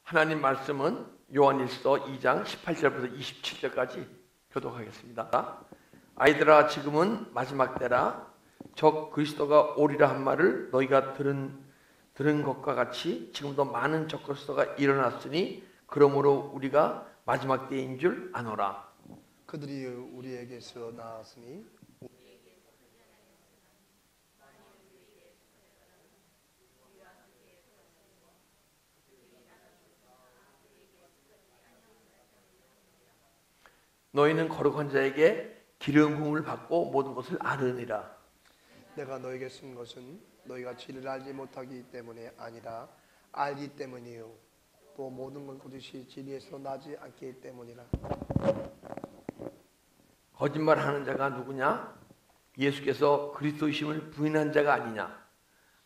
하나님 말씀은 요한일서 2장 18절부터 27절까지 교독하겠습니다. 아이들아, 지금은 마지막 때라. 적 그리스도가 오리라 한 말을 너희가 들은 것과 같이 지금도 많은 적 그리스도가 일어났으니 그러므로 우리가 마지막 때인 줄 아노라. 그들이 우리에게서 나았으니 너희는 거룩한 자에게 기름 부음을 받고 모든 것을 아느니라. 내가 너에게 쓴 것은 너희가 진리를 알지 못하기 때문에 아니라 알기 때문이요 또 모든 것 그것이 진리에서 나지 않기 때문이라. 거짓말하는 자가 누구냐? 예수께서 그리스도이심을 부인한 자가 아니냐?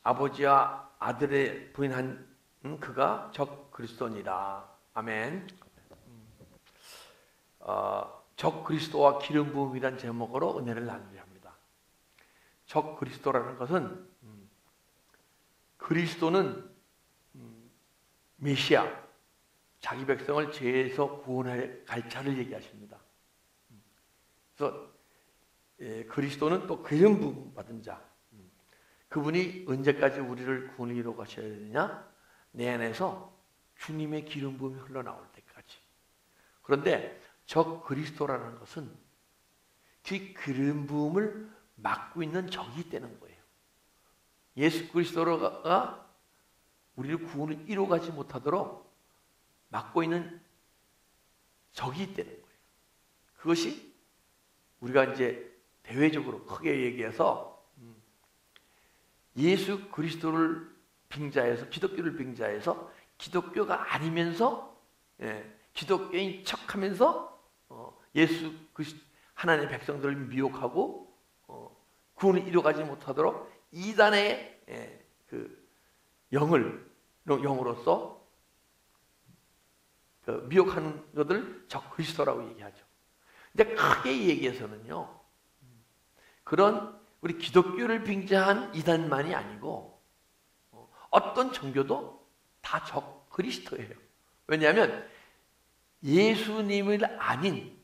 아버지와 아들의 부인한 그가 적 그리스도니라. 아멘. 적 그리스도와 기름 부음이란 제목으로 은혜를 나누려 합니다. 적 그리스도라는 것은 그리스도는 메시아, 자기 백성을 죄에서 구원할 갈차를 얘기하십니다. 그래서 그리스도는 또 기름 부음 받은 자, 그분이 언제까지 우리를 구원을 이루어 가셔야 되느냐? 내 안에서 주님의 기름 부음이 흘러나올 때까지. 그런데 적 그리스도라는 것은 그 기름 부음을 막고 있는 적이 있다는 거예요. 예수 그리스도가 우리를 구원을 이루어가지 못하도록 막고 있는 적이 있다는 거예요. 그것이 우리가 이제 대외적으로 크게 얘기해서 예수 그리스도를 빙자해서 기독교를 빙자해서 기독교가 아니면서 기독교인 척하면서 예수 그리스도 하나님의 백성들을 미혹하고 구원을 이루어가지 못하도록 이단의 그 영으로서 그 미혹하는 것을 적 그리스도라고 얘기하죠. 근데 크게 얘기해서는요, 그런 우리 기독교를 빙자한 이단만이 아니고 어떤 종교도 다 적 그리스도예요. 왜냐하면 예수님을 아닌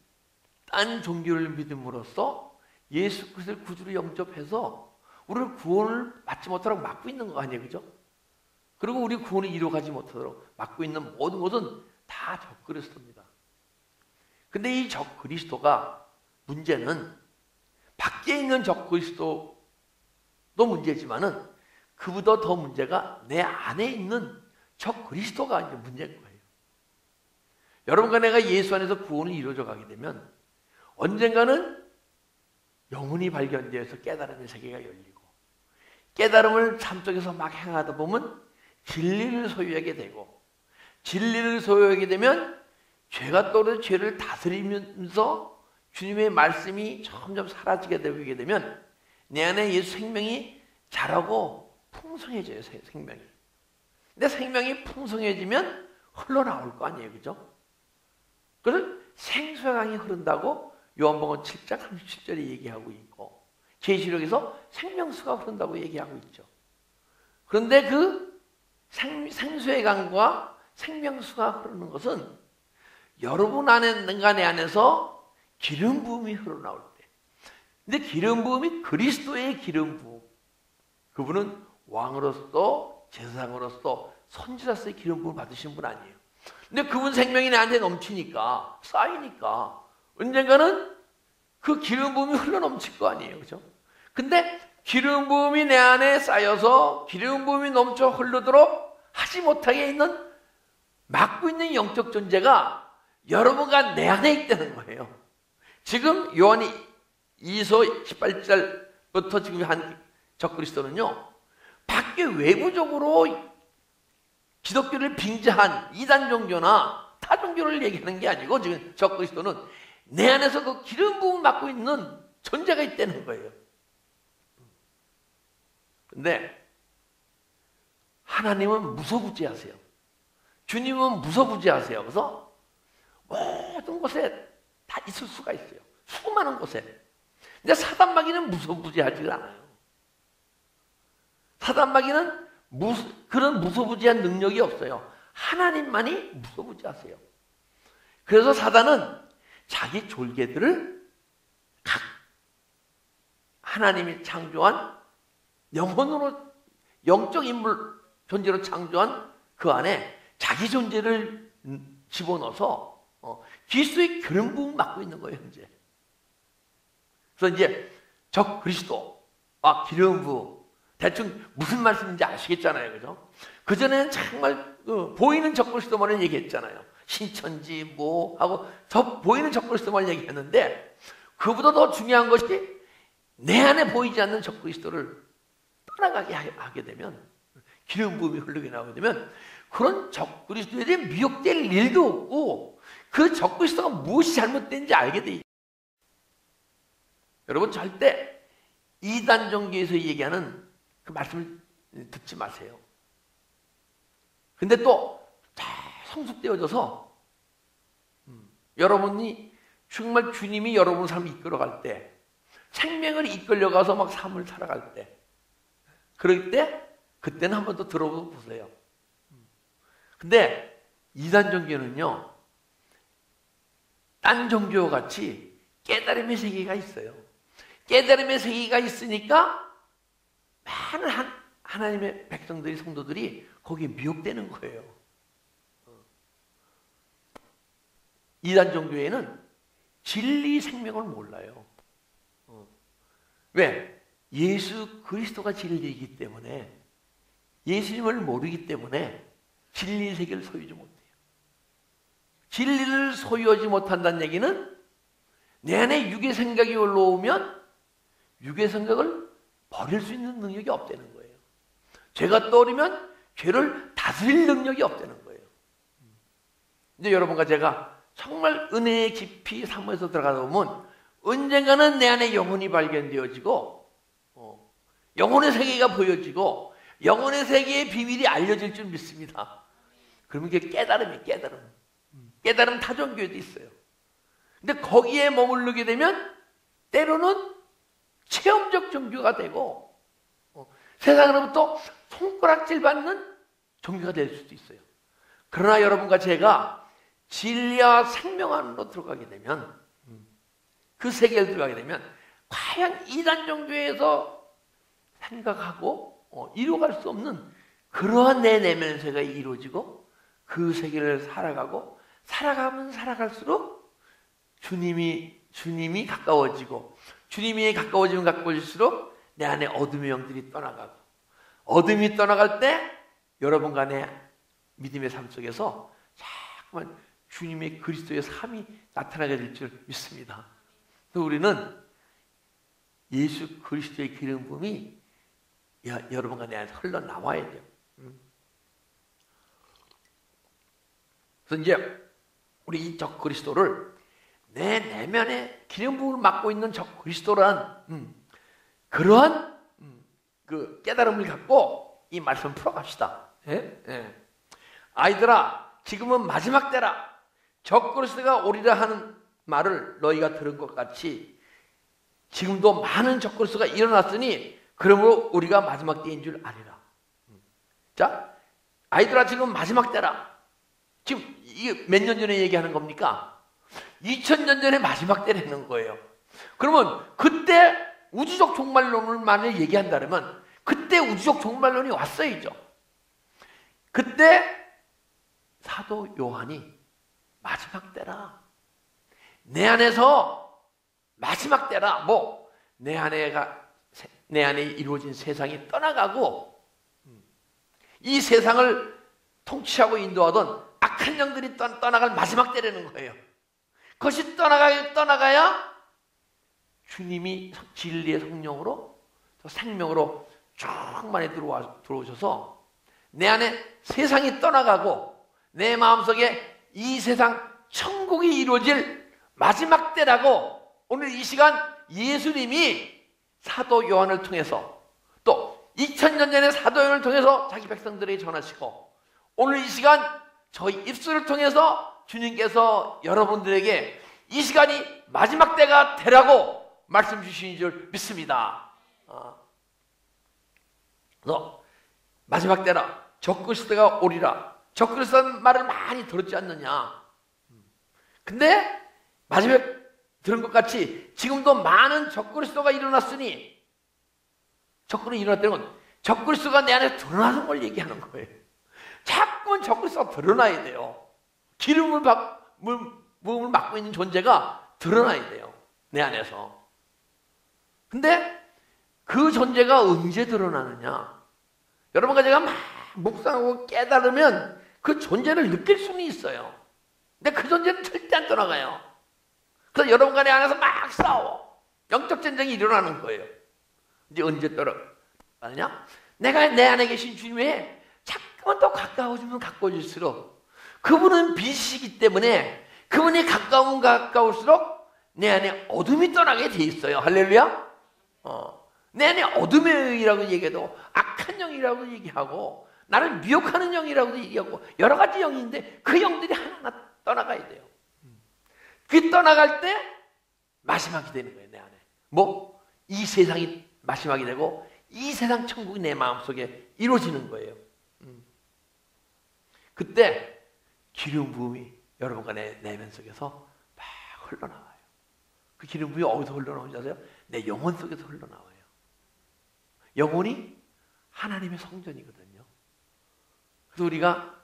딴 종교를 믿음으로써 예수 그리스도를 구주로 영접해서 우리를 구원을 받지 못하도록 막고 있는 거 아니에요, 그죠? 그리고 우리 구원을 이루어가지 못하도록 막고 있는 모든 것은 다 적 그리스도입니다. 근데 이 적 그리스도가 문제는 밖에 있는 적 그리스도도 문제지만은 그보다 더 문제가 내 안에 있는 적 그리스도가 이제 문제인 거예요. 여러분과 내가 예수 안에서 구원을 이루어져 가게 되면 언젠가는 영혼이 발견되어서 깨달음의 세계가 열리고 깨달음을 삶 속에서 막 행하다 보면 진리를 소유하게 되고 진리를 소유하게 되면 죄가 떠오르는 죄를 다스리면서 주님의 말씀이 점점 사라지게 되게 되면 내 안에 예수 생명이 자라고 풍성해져요, 생명이. 근데 생명이 풍성해지면 흘러나올 거 아니에요, 그죠? 그래서 생수의 강이 흐른다고 요한복음 7장 37절에 얘기하고 있고 계시록에서 생명수가 흐른다고 얘기하고 있죠. 그런데 그 생수의 강과 생명수가 흐르는 것은 여러분 안에가 내 안에서 기름 부음이 흘러나올 때. 근데 기름 부음이 그리스도의 기름 부음. 그분은 왕으로서 제사장으로서 선지자로서의 기름 부음을 받으신 분 아니에요. 근데 그분 생명이 내한테 넘치니까 쌓이니까 언젠가는 그 기름 부음이 흘러넘칠 거 아니에요, 그죠? 근데 기름 부음이 내 안에 쌓여서 기름 부음이 넘쳐 흐르도록 하지 못하게 있는 막고 있는 영적 존재가 여러분과 내 안에 있다는 거예요. 지금 요한이 2서 18절부터 지금 한 적그리스도는요, 밖에 외부적으로 기독교를 빙자한 이단 종교나 타 종교를 얘기하는 게 아니고 지금 적그리스도는 내 안에서 그 기름 부음을 맡고 있는 존재가 있다는 거예요. 근데 하나님은 무소부지하세요. 주님은 무소부지하세요. 그래서 모든 곳에 다 있을 수가 있어요. 수많은 곳에. 근데 사단마귀는 무소부지하지 않아요. 사단마귀는 그런 무소부지한 능력이 없어요. 하나님만이 무소부지하세요. 그래서 사단은 자기 졸개들을 각 하나님이 창조한 영혼으로 영적 인물 존재로 창조한 그 안에 자기 존재를 집어넣어서 그리스도의 기름 부음을 맡고 있는 거예요, 현재. 그래서 이제 적 그리스도와 기름 부음, 대충 무슨 말씀인지 아시겠잖아요, 그죠? 그전에는 정말 보이는 적 그리스도만을 얘기했잖아요. 신천지 뭐 하고 저 보이는 적 그리스도만 얘기했는데, 그보다 더 중요한 것이 내 안에 보이지 않는 적 그리스도를 떠나가게 하게 되면, 기름 부음이 흐르게 나오게 되면 그런 적 그리스도에 대해 미혹될 일도 없고 그 적 그리스도가 무엇이 잘못된지 알게 돼. 여러분 절대 이단 종교에서 얘기하는 그 말씀을 듣지 마세요. 근데 또 성숙되어져서 여러분이 정말 주님이 여러분 삶을 이끌어갈 때, 생명을 이끌려가서 막 삶을 살아갈 때, 그럴 때 그때는 한 번 더 들어보세요. 근데 이단 종교는요, 딴 종교와 같이 깨달음의 세계가 있어요. 깨달음의 세계가 있으니까 많은 하나님의 백성들이, 성도들이 거기에 미혹되는 거예요. 이단 종교에는 진리 생명을 몰라요. 왜? 예수 그리스도가 진리이기 때문에, 예수님을 모르기 때문에 진리의 세계를 소유하지 못해요. 진리를 소유하지 못한다는 얘기는 내 안에 육의 생각이 올라오면 육의 생각을 버릴 수 있는 능력이 없다는 거예요. 죄가 떠오르면 죄를 다스릴 능력이 없다는 거예요. 이제 여러분과 제가 정말 은혜의 깊이 사모해서 들어가다 보면 언젠가는 내 안에 영혼이 발견되어지고 영혼의 세계가 보여지고 영혼의 세계의 비밀이 알려질 줄 믿습니다. 그러면 이게 깨달음이에요. 깨달음 타종교에도 있어요. 근데 거기에 머무르게 되면 때로는 체험적 종교가 되고 세상으로부터 손가락질 받는 종교가 될 수도 있어요. 그러나 여러분과 제가 진리와 생명 안으로 들어가게 되면, 그 세계를 들어가게 되면 과연 이단 종교에서 생각하고 이루어갈 수 없는 그러한 내 내면의 세계가 이루어지고 그 세계를 살아가고, 살아가면 살아갈수록 주님이 가까워지고, 주님이 가까워지면 가까워질수록 내 안에 어둠의 영들이 떠나가고, 어둠이 떠나갈 때 여러분과 내 믿음의 삶 속에서 자꾸만 주님의 그리스도의 삶이 나타나게 될 줄 믿습니다. 우리는 예수 그리스도의 기름 부음이 여러분과 내 안에서 흘러나와야 돼요. 그래서 이제 우리 이 적 그리스도를, 내 내면에 기름 부음을 맡고 있는 적 그리스도란 그러한 그 깨달음을 갖고 이 말씀을 풀어갑시다. 아이들아, 지금은 마지막 때라. 적 그리스도가 오리라 하는 말을 너희가 들은 것 같이 지금도 많은 적 그리스도가 일어났으니 그러므로 우리가 마지막 때인 줄 아리라. 자, 아이들아, 지금 마지막 때라. 지금 이게 몇 년 전에 얘기하는 겁니까? 2000년 전에 마지막 때라는 거예요. 그러면 그때 우주적 종말론을 만약에 얘기한다면 그때 우주적 종말론이 왔어야죠. 그때 사도 요한이 마지막 때라, 내 안에서 마지막 때라, 뭐 내 안에 이루어진 세상이 떠나가고 이 세상을 통치하고 인도하던 악한 영들이 떠나갈 마지막 때라는 거예요. 그것이 떠나가야 주님이 진리의 성령으로, 생명으로 충만히 들어오셔서 내 안에 세상이 떠나가고 내 마음속에 이 세상 천국이 이루어질 마지막 때라고, 오늘 이 시간 예수님이 사도 요한을 통해서, 또 2000년 전에 사도 요한을 통해서 자기 백성들에게 전하시고, 오늘 이 시간 저희 입술을 통해서 주님께서 여러분들에게 이 시간이 마지막 때가 되라고 말씀 주시는 줄 믿습니다. 그래서 마지막 때라, 적 그리스도가 오리라. 적그리스도 말을 많이 들었지 않느냐. 근데 마지막에 들은 것 같이 지금도 많은 적그리스도가 일어났으니, 적그리스도가 일어났다는 건 적그리스도가 내 안에 드러나는 걸 얘기하는 거예요. 자꾸만 적그리스도가 드러나야 돼요. 기름을 부음을 맡고 있는 존재가 드러나야 돼요, 내 안에서. 근데 그 존재가 언제 드러나느냐? 여러분과 제가 막 묵상하고 깨달으면 그 존재를 느낄 수는 있어요. 근데 그 존재는 절대 안 떠나가요. 그래서 여러분과 내 안에서 막 싸워. 영적 전쟁이 일어나는 거예요. 이제 언제 떠나가느냐? 내가 내 안에 계신 주님에 자꾸만 더 가까워지면 가까워질수록, 그분은 빛이기 때문에 그분이 가까우면 가까울수록 내 안에 어둠이 떠나게 돼 있어요. 할렐루야. 내 안에 어둠의 영이라고 얘기해도, 악한 영이라고 얘기하고, 나를 미혹하는 영이라고도 얘기하고, 여러 가지 영인데 그 영들이 하나하나 떠나가야 돼요. 그 떠나갈 때 마지막이 되는 거예요, 내 안에. 뭐? 이 세상이 마지막이 되고 이 세상 천국이 내 마음속에 이루어지는 거예요. 그때 기름 부음이 여러분과 내 내면 속에서 막 흘러나와요. 그 기름 부음이 어디서 흘러나오는지 아세요? 내 영혼 속에서 흘러나와요. 영혼이 하나님의 성전이거든요. 그래서 우리가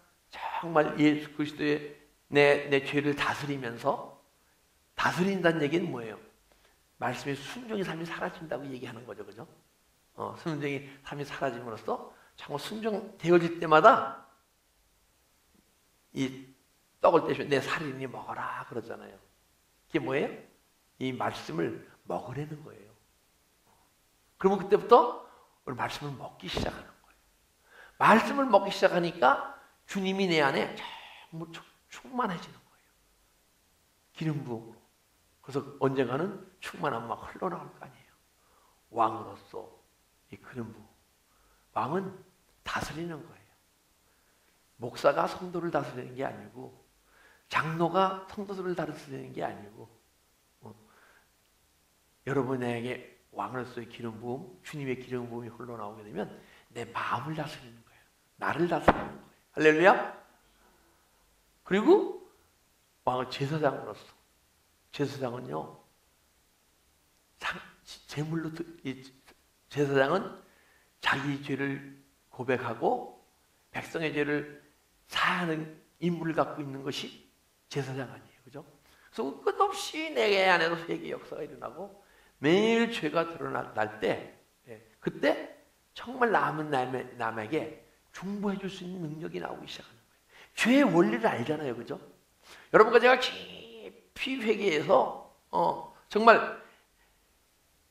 정말 예수 그리스도의 내 죄를 다스린다는 얘기는 뭐예요? 말씀에 순종의 삶이 사라진다고 얘기하는 거죠. 그죠? 순종의 삶이 사라짐으로써 정말 순종되어질 때마다 이 떡을 떼시면 내 살인이 먹어라 그러잖아요. 그게 뭐예요? 이 말씀을 먹으라는 거예요. 그러면 그때부터 우리 말씀을 먹기 시작하는 거예요. 말씀을 먹기 시작하니까 주님이 내 안에 정말 충만해지는 거예요. 기름 부음으로. 그래서 언젠가는 충만한 막 흘러나올 거 아니에요. 왕으로서 이 기름 부음. 왕은 다스리는 거예요. 목사가 성도를 다스리는 게 아니고, 장로가 성도들을 다스리는 게 아니고, 여러분에게 왕으로서의 기름 부음, 주님의 기름 부음이 흘러나오게 되면 내 마음을 다스리는 거예요. 나를 다스리는 거예요. 할렐루야. 그리고 왕은 제사장으로서, 제사장은요, 제물로, 제사장은 자기 죄를 고백하고 백성의 죄를 사하는 임무를 갖고 있는 것이 제사장 아니에요. 그죠? 그래서 끝없이 내 안에서 회개 역사가 일어나고 매일 죄가 드러날 때, 그때 정말 남에게 중보해 줄 수 있는 능력이 나오기 시작하는 거예요. 죄의 원리를 알잖아요. 그죠? 여러분과 제가 깊이 회개해서 정말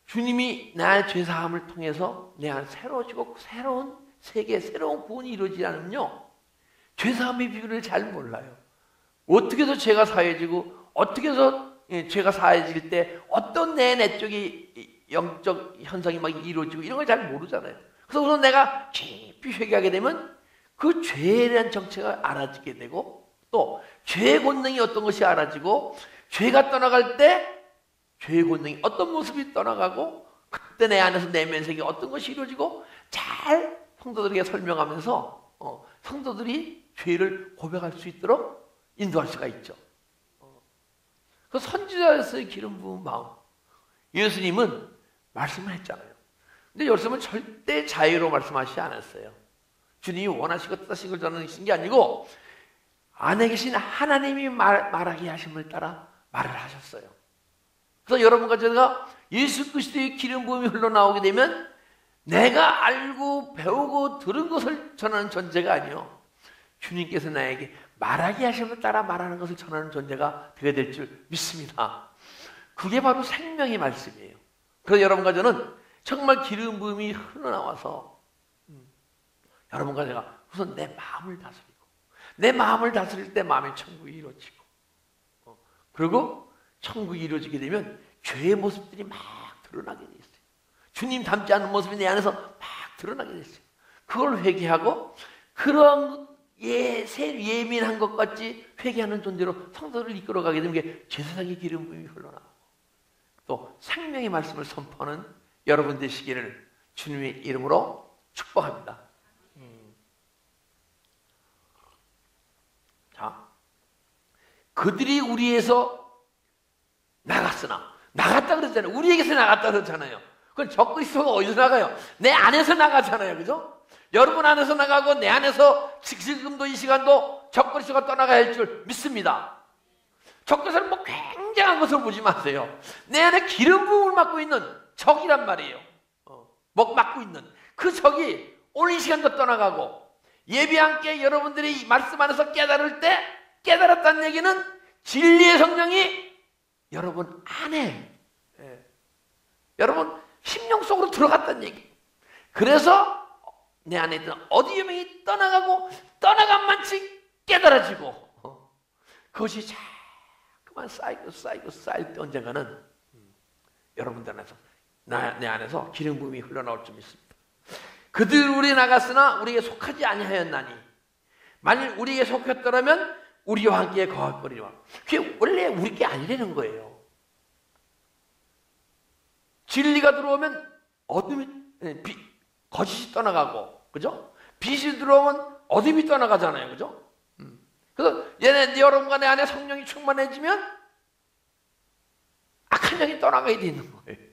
주님이 나의 죄사함을 통해서 내 안에 새로워지고 새로운 세계, 새로운 구원이 이루어지지 않으면요, 죄사함의 비밀을 잘 몰라요. 어떻게 해서 죄가 사해지고, 어떻게 해서 죄가 사해질 때 어떤 내 내적인 영적 현상이 막 이루어지고 이런 걸 잘 모르잖아요. 그래서 우선 내가 깊이 회개하게 되면 그 죄에 대한 정체가 알아지게 되고, 또 죄의 본능이 어떤 것이 알아지고, 죄가 떠나갈 때 죄의 본능이 어떤 모습이 떠나가고, 그때 내 안에서 내면 세계 어떤 것이 이루어지고, 잘 성도들에게 설명하면서 성도들이 죄를 고백할 수 있도록 인도할 수가 있죠. 그 선지자에서의 기름 부은 마음. 예수님은 말씀을 했잖아요. 근데 예수님은 절대 자유로 말씀하시지 않았어요. 주님이 원하시고 뜻하신 걸 전하신 게 아니고 안에 계신 하나님이 말하게 하심을 따라 말을 하셨어요. 그래서 여러분과 제가 예수 그리스도의 기름 부음이 흘러나오게 되면 내가 알고 배우고 들은 것을 전하는 존재가 아니요, 주님께서 나에게 말하게 하심을 따라 말하는 것을 전하는 존재가 되게 될 줄 믿습니다. 그게 바로 생명의 말씀이에요. 그래서 여러분과 저는 정말 기름 부음이 흘러나와서 여러분과 제가 우선 내 마음을 다스리고, 내 마음을 다스릴 때 마음의 천국이 이루어지고, 그리고 천국이 이루어지게 되면 죄의 모습들이 막 드러나게 돼 있어요. 주님 닮지 않은 모습이 내 안에서 막 드러나게 됐어요. 그걸 회개하고 그런 예민한 것 같이 회개하는 존재로 성도를 이끌어가게 되는 게 제사장의 기름 부음이 흘러나오고, 또 생명의 말씀을 선포하는 여러분 되시기를 주님의 이름으로 축복합니다. 그들이 우리에서 나갔으나, 나갔다 그랬잖아요. 우리에게서 나갔다 그랬잖아요. 그건 적그리스도가 어디서 나가요? 내 안에서 나가잖아요. 그죠? 여러분 안에서 나가고 내 안에서 지금도 이 시간도 적그리스도가 떠나가야 할 줄 믿습니다. 적그리스도는 뭐 굉장한 것을 보지 마세요. 내 안에 기름 부음을 맡고 있는 적이란 말이에요. 맡고 있는 그 적이 오늘 이 시간도 떠나가고, 예배 함께 여러분들이 말씀 안에서 깨달을 때 깨달았다는 얘기는 진리의 성령이 여러분 안에, 여러분 심령 속으로 들어갔다는 얘기. 그래서 내 안에 있던 어디 유명이 떠나가고 떠나간만치 깨달아지고, 그것이 자꾸만 쌓일 때 언젠가는 여러분들 안에서, 내 안에서 기름 부음이 흘러나올 줄 믿습니다. 그들 우리 나갔으나 우리에게 속하지 아니하였나니, 만일 우리에게 속했더라면 우리와 함께 거할 거리라. 그게 원래 우리 게 아니라는 거예요. 진리가 들어오면 어둠이, 거짓이 떠나가고, 그죠? 빛이 들어오면 어둠이 떠나가잖아요. 그죠? 그래서 여러분과 내 안에 성령이 충만해지면 악한 영이 떠나가야 되는 거예요.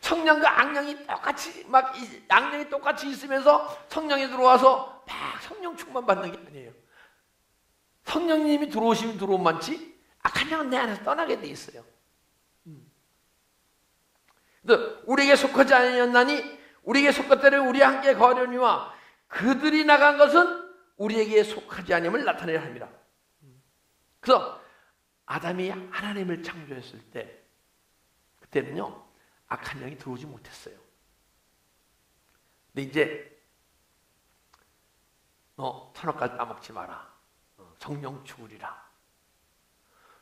성령과 악령이 똑같이, 악령이 똑같이 있으면서 성령이 들어와서 막 성령 충만 받는 게 아니에요. 성령님이 들어오시면 들어온 만치 악한 영은 내 안에서 떠나게 돼 있어요. 그래서 우리에게 속하지 아니었나니 우리에게 속했더니 우리와 함께 거하려니와 그들이 나간 것은 우리에게 속하지 아니함을 나타내려 합니다. 그래서 아담이 하나님을 창조했을 때, 그때는요 악한 영이 들어오지 못했어요. 근데 이제 너 선악과를 따먹지 마라, 성령 죽으리라.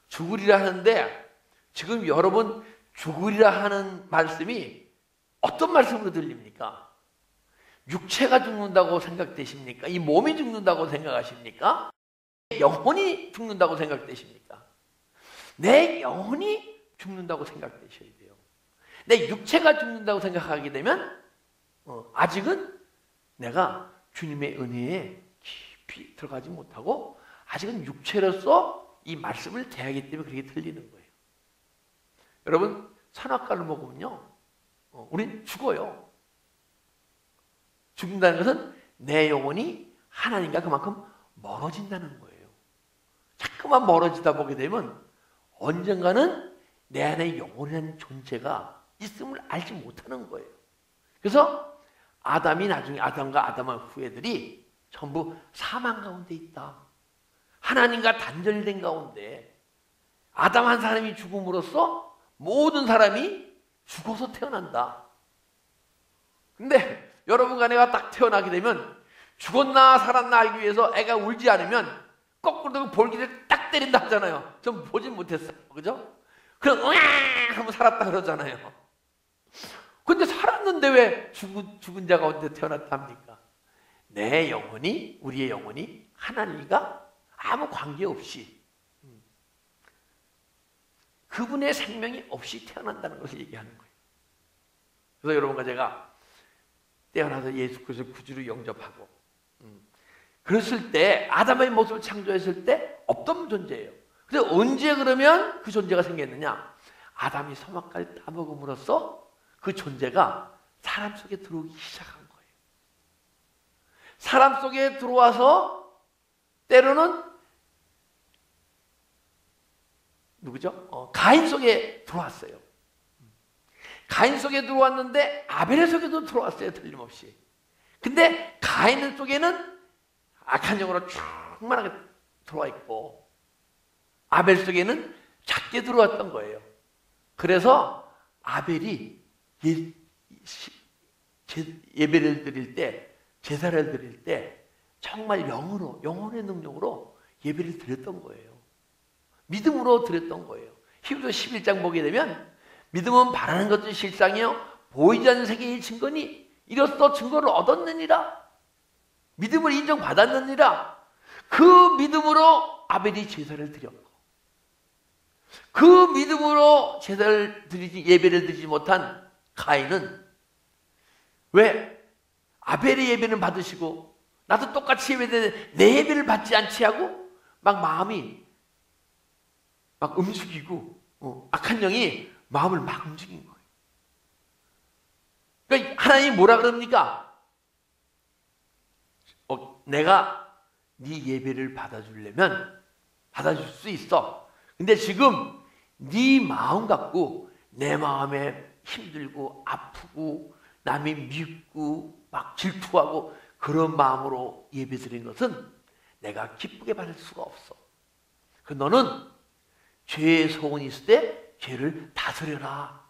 죽으리라 하는데, 지금 여러분 죽으리라 하는 말씀이 어떤 말씀으로 들립니까? 육체가 죽는다고 생각되십니까? 이 몸이 죽는다고 생각하십니까? 영혼이 죽는다고 생각되십니까? 내 영혼이 죽는다고 생각되셔야 돼요. 내 육체가 죽는다고 생각하게 되면 아직은 내가 주님의 은혜에 깊이 들어가지 못하고 아직은 육체로서 이 말씀을 대하기 때문에 그렇게 들리는 거예요. 여러분, 선악과를 먹으면요 우린 죽어요. 죽는다는 것은 내 영혼이 하나님과 그만큼 멀어진다는 거예요. 자꾸만 멀어지다 보게 되면 언젠가는 내 안에 영혼이라는 존재가 있음을 알지 못하는 거예요. 그래서 아담이 나중에, 아담과 아담의 후예들이 전부 사망 가운데 있다. 하나님과 단절된 가운데 아담 한 사람이 죽음으로써 모든 사람이 죽어서 태어난다. 근데 여러분과 내가 딱 태어나게 되면 죽었나 살았나 알기 위해서 애가 울지 않으면 거꾸로 볼기를 딱 때린다 하잖아요. 전 보진 못했어요. 그죠? 그럼 으아 하면 살았다 그러잖아요. 근데 살았는데 왜 죽은 자 가운데 태어났다 합니까? 내 영혼이, 우리의 영혼이 하나님과 아무 관계없이 그분의 생명이 없이 태어난다는 것을 얘기하는 거예요. 그래서 여러분과 제가 태어나서 예수 그리스도를 구주로 영접하고 그랬을 때 아담의 모습을 창조했을 때 없던 존재예요. 그래서 언제 그러면 그 존재가 생겼느냐? 아담이 선악과를 따먹음으로써 그 존재가 사람 속에 들어오기 시작한 거예요. 사람 속에 들어와서 때로는 누구죠? 가인 속에 들어왔어요. 가인 속에 들어왔는데 아벨의 속에도 들어왔어요. 틀림없이. 근데 가인 속에는 악한 영으로 충만하게 들어와 있고 아벨 속에는 작게 들어왔던 거예요. 그래서 아벨이 예배를 드릴 때, 제사를 드릴 때 정말 영으로, 영혼의 능력으로 예배를 드렸던 거예요. 믿음으로 드렸던 거예요. 히브리서 11장 보게 되면 믿음은 바라는 것도 실상이요 보이지 않는 세계의 증거니 이로써 증거를 얻었느니라. 믿음을 인정받았느니라. 그 믿음으로 아벨이 제사를 드렸고 그 믿음으로 제사를 드리지, 예배를 드리지 못한 가인은 왜 아벨의 예배는 받으시고 나도 똑같이 예배드리는데 내 예배를 받지 않지 하고 막 마음이 막 움직이고 악한 영이 마음을 막 움직인 거예요. 그러니까 하나님이 뭐라 그럽니까? 내가 네 예배를 받아주려면 받아줄 수 있어. 근데 지금 네 마음 갖고 내 마음에 힘들고 아프고 남이 밉고 막 질투하고 그런 마음으로 예배드린 것은 내가 기쁘게 받을 수가 없어. 너는 죄의 소원이 있을 때 죄를 다스려라.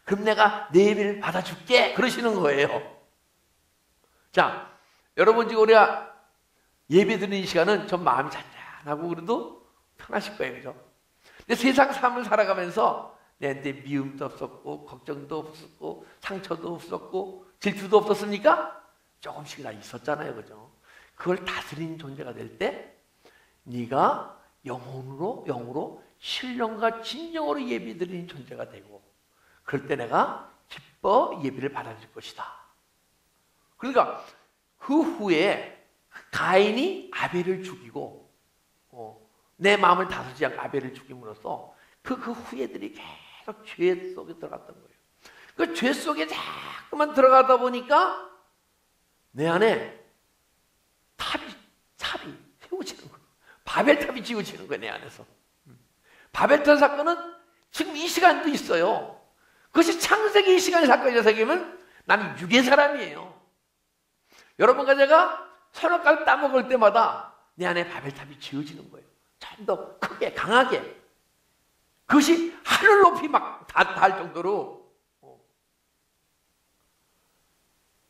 그럼 내가 내 예배를 받아줄게. 그러시는 거예요. 자, 여러분 지금 우리가 예배 드리는 시간은 좀 마음이 잔잔하고 그래도 편하실 거예요. 그죠? 근데 세상 삶을 살아가면서 내한테 미움도 없었고 걱정도 없었고 상처도 없었고 질투도 없었습니까? 조금씩 다 있었잖아요. 그죠? 그걸 다스리는 존재가 될 때 네가 영으로 신령과 진정으로 예배 드리는 존재가 되고 그럴 때 내가 기뻐 예배를 받아줄 것이다. 그러니까 그 후에 가인이 아벨을 죽이고 내 마음을 다스리지 않고 아벨을 죽임으로써 그 후예들이 계속 죄 속에 들어갔던 거예요. 그 죄 속에 자꾸만 들어가다 보니까 내 안에 탑이 세워지는 거예요. 바벨탑이 지어지는 거예요. 내 안에서. 바벨탑 사건은 지금 이 시간도 있어요. 그것이 창세기 이 시간의 사건이라 생각하면 나는 육의 사람이에요. 여러분과 제가 선악과를 따먹을 때마다 내 안에 바벨탑이 지어지는 거예요. 좀 더 크게 강하게. 그것이 하늘 높이 막 닿을 정도로.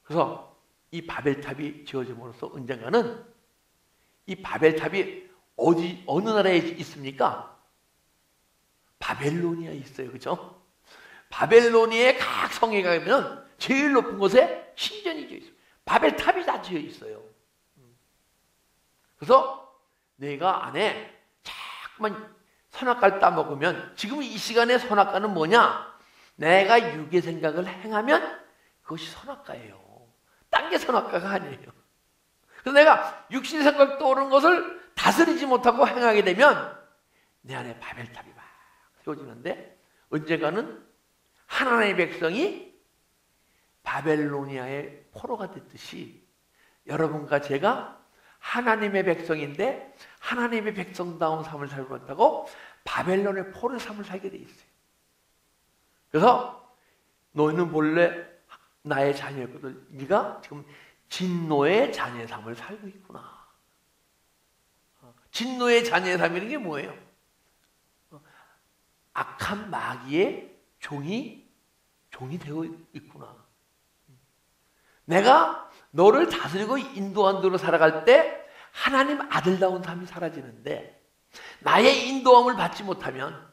그래서 이 바벨탑이 지어짐으로써 언젠가는 이 바벨탑이 어느 나라에 있습니까? 바벨로니아에 있어요. 그죠? 바벨로니아의 각 성에 가면 제일 높은 곳에 신전이 지어 있어요. 바벨탑이 다 지어 있어요. 그래서 내가 안에 자꾸만 선악과를 따먹으면 지금 이 시간에 선악과는 뭐냐? 내가 육의 생각을 행하면 그것이 선악과예요. 딴 게 선악과가 아니에요. 그래서 내가 육신의 생각 떠오르는 것을 다스리지 못하고 행하게 되면 내 안에 바벨탑이 막 세워지는데 언젠가는 하나님의 백성이 바벨로니아의 포로가 됐듯이 여러분과 제가 하나님의 백성인데 하나님의 백성다운 삶을 살지 못하고 바벨론의 포로의 삶을 살게 돼 있어요. 그래서 너희는 본래 나의 자녀였거든. 네가 지금 진노의 자녀의 삶을 살고 있구나. 진노의 자녀의 삶이라는 게 뭐예요? 악한 마귀의 종이 되어 있구나. 내가 너를 다스리고 인도한 대로 살아갈 때 하나님 아들다운 삶이 사라지는데 나의 인도함을 받지 못하면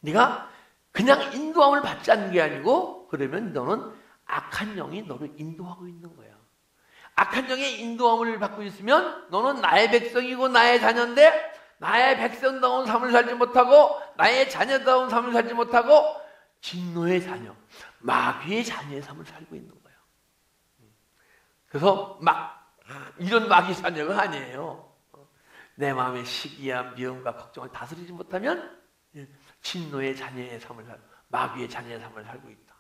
네가 그냥 인도함을 받지 않는 게 아니고 그러면 너는 악한 영이 너를 인도하고 있는 거야. 악한 영의 인도함을 받고 있으면 너는 나의 백성이고 나의 자녀인데 나의 백성다운 삶을 살지 못하고 나의 자녀다운 삶을 살지 못하고 진노의 자녀, 마귀의 자녀의 삶을 살고 있는 거야. 그래서 막 이런 마귀 자녀가 아니에요. 내 마음의 시기와 미움과 걱정을 다스리지 못하면 진노의 자녀의 삶을 살고 마귀의 자녀의 삶을 살고 있다.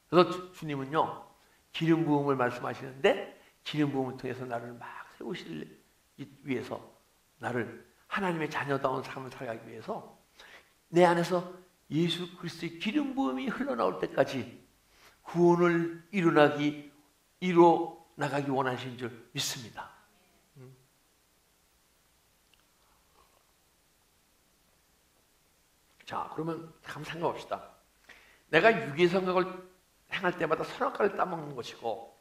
그래서 주님은요 기름 부음을 말씀하시는데 기름 부음을 통해서 나를 막 세우시기 위해서 나를 하나님의 자녀다운 삶을 살아가기 위해서 내 안에서 예수 그리스도의 기름 부음이 흘러나올 때까지 구원을 이루어 나가기 원하시는 줄 믿습니다. 자, 그러면 한번 생각합시다. 내가 육의 생각을 행할 때마다 선악과를 따먹는 것이고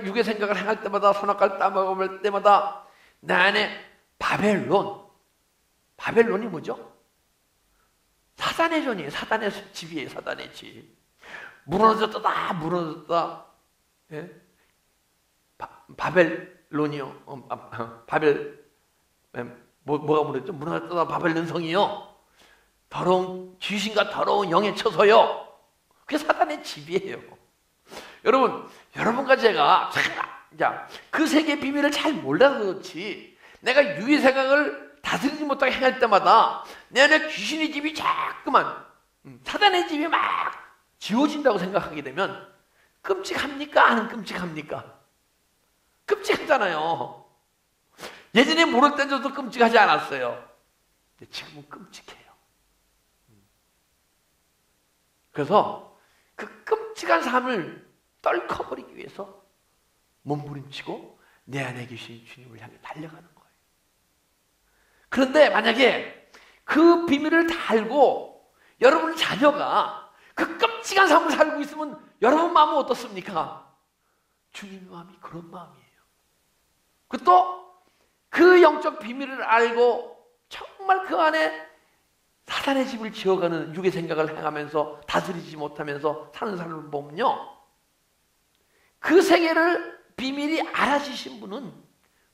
육의 생각을 행할 때마다 선악과를 따먹을 때마다 내 안에 바벨론이 뭐죠? 사단의 존이에요. 사단의 집이에요. 사단의 집. 무너졌다. 예? 바벨론이요. 뭐가 무너졌죠? 무너졌다 바벨론 성이요. 더러운 귀신과 더러운 영에 쳐서요. 그게 사단의 집이에요. 여러분과 제가 그 세계의 비밀을 잘 몰라서 그렇지 내가 유의 생각을 다스리지 못하게 행할 때마다 내 안에 귀신의 집이 자꾸만 사단의 집이 막 지워진다고 생각하게 되면 끔찍합니까? 안 끔찍합니까? 끔찍하잖아요. 예전에 모를 때 저도 끔찍하지 않았어요. 근데 지금은 끔찍해요. 그래서 그 끔찍한 삶을 떨커버리기 위해서 몸부림치고 내 안에 계신 주님을 향해 달려가는 거예요. 그런데 만약에 그 비밀을 다 알고 여러분 자녀가 그 끔찍한 삶을 살고 있으면 여러분 마음은 어떻습니까? 주님의 마음이 그런 마음이에요. 또 그 영적 비밀을 알고 정말 그 안에 사단의 집을 지어가는 육의 생각을 행하면서 다스리지 못하면서 사는 사람을 보면요, 그 세계를 비밀이 알아지신 분은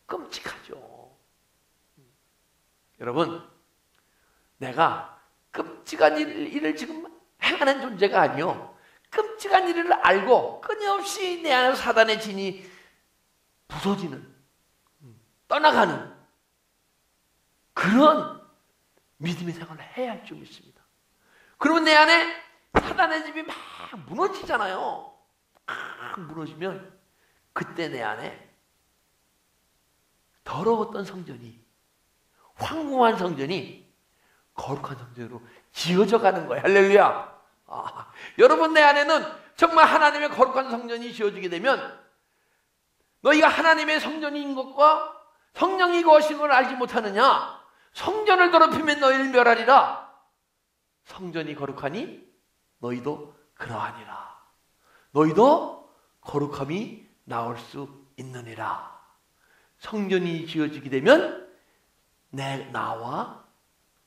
끔찍하죠. 여러분, 내가 끔찍한 일을 지금 행하는 존재가 아니요, 끔찍한 일을 알고 끊임없이 내 안에 사단의 진이 부서지는, 떠나가는 그런 믿음의 생활을 해야 할 줄 믿습니다. 그러면 내 안에 사단의 집이 막 무너지잖아요. 막 무너지면 그때 내 안에 더러웠던 성전이, 황무한 성전이 거룩한 성전으로 지어져 가는 거예요. 할렐루야. 여러분, 내 안에는 정말 하나님의 거룩한 성전이 지어지게 되면 너희가 하나님의 성전인 것과 성령이 거하신 걸 알지 못하느냐? 성전을 더럽히면 너희를 멸하리라. 성전이 거룩하니 너희도 그러하니라. 너희도 거룩함이 나올 수 있느니라. 성전이 지어지게 되면 나와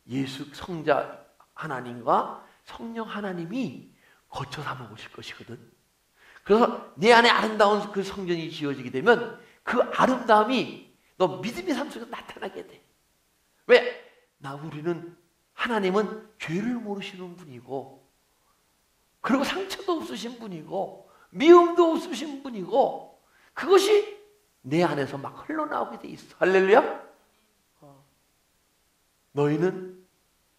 예수 성자 하나님과 성령 하나님이 거처 삼아 오실 것이거든. 그래서 내 안에 아름다운 그 성전이 지어지게 되면 그 아름다움이 너 믿음의 삶 속에서 나타나게 돼. 왜? 우리는, 하나님은 죄를 모르시는 분이고, 그리고 상처도 없으신 분이고, 미움도 없으신 분이고, 그것이 내 안에서 막 흘러나오게 돼 있어. 할렐루야? 너희는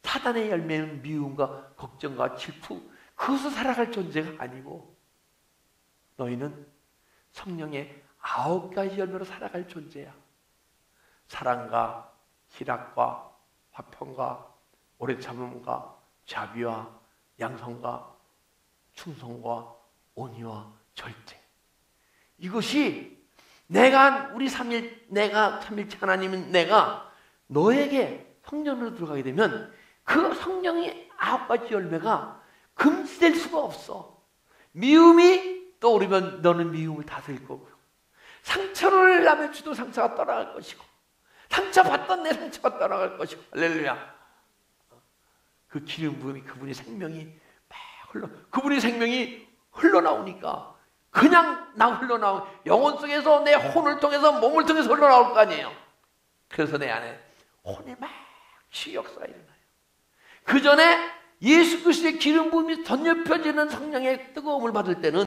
사단의 열매는 미움과 걱정과 질투, 그것을 살아갈 존재가 아니고, 너희는 성령의 9가지 열매로 살아갈 존재야. 사랑과 희락과 화평과 오래 참음과 자비와 양성과 충성과 온유와 절제. 이것이 내가 삼일체 하나님은 내가 너에게 성령으로 들어가게 되면 그 성령의 9가지 열매가 금지될 수가 없어. 미움이 떠오르면 너는 미움을 다스릴 거고, 상처를 남의 주도 상처가 떠나갈 것이고, 상처받던 내 상처가 떠나갈 것이고. 할렐루야. 그 기름 부음이, 그분의 생명이 막 그분의 생명이 흘러나오니까 그냥 영혼 속에서 내 혼을 통해서 몸을 통해서 흘러나올 거 아니에요. 그래서 내 안에 혼에 막 치욕사가 일어나요. 그 전에 예수 그리스도의 기름 부음이 덧입혀지는 성령의 뜨거움을 받을 때는,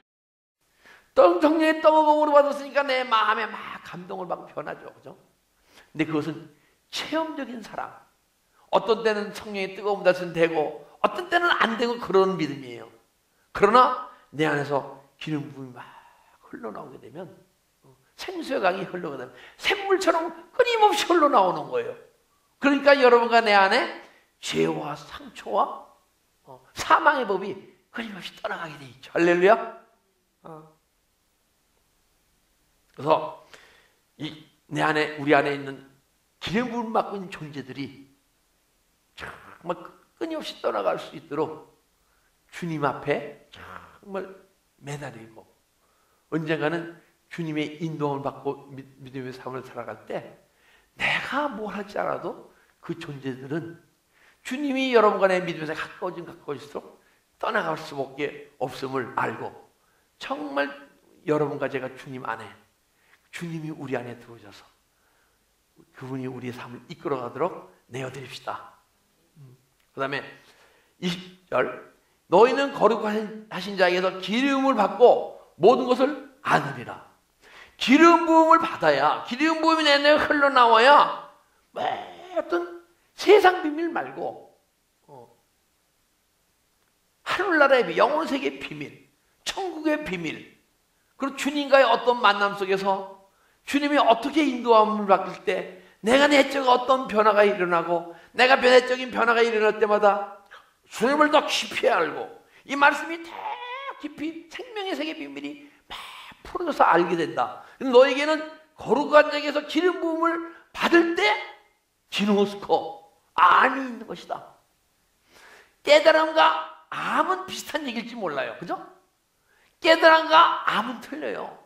성령의 뜨거움을 받았으니까 내 마음에 막 감동을 받고 변하죠. 그죠? 근데 그것은 체험적인 사랑. 어떤 때는 성령의 뜨거움 닿으면 되고, 어떤 때는 안 되고, 그런 믿음이에요. 그러나 내 안에서 기름 부음이 막 흘러나오게 되면, 생수의 강이 흘러가게 되면 샘물처럼 끊임없이 흘러나오는 거예요. 그러니까 여러분과 내 안에 죄와 상처와 사망의 법이 끊임없이 떠나가게 돼 있죠. 할렐루야. 그래서 내 안에, 우리 안에 있는 기름 부음 받고 있는 존재들이 정말 끊임없이 떠나갈 수 있도록 주님 앞에 정말 매달리고, 언젠가는 주님의 인도함을 받고 믿음의 삶을 살아갈 때 내가 뭘 하지 않아도 그 존재들은 주님이 여러분과 내 믿음에서 가까워질수록 떠나갈 수밖에 없음을 알고, 정말 여러분과 제가 주님 안에, 주님이 우리 안에 들어오셔서 그분이 우리의 삶을 이끌어가도록 내어드립시다. 그 다음에 20절, 너희는 거룩하신 자에게서 기름을 받고 모든 것을 아느니라. 기름 부음을 받아야, 기름 부음이 내 안에 흘러나와야 모든 세상 비밀 말고 하늘나라의 비밀, 영혼 세계의 비밀, 천국의 비밀, 그리고 주님과의 어떤 만남 속에서 주님이 어떻게 인도함을 받을 때 내가 내적 어떤 변화가 일어나고 내가 내적인 변화가 일어날 때마다 주님을 더 깊이 알고 이 말씀이 더 깊이 생명의 세계 비밀이 막 풀어져서 알게 된다. 너에게는 거룩한 자에게서 기름 부음을 받을 때 기노스코, 암이 있는 것이다. 깨달음과 암은 비슷한 얘기일지 몰라요. 그죠? 깨달음과 암은 틀려요.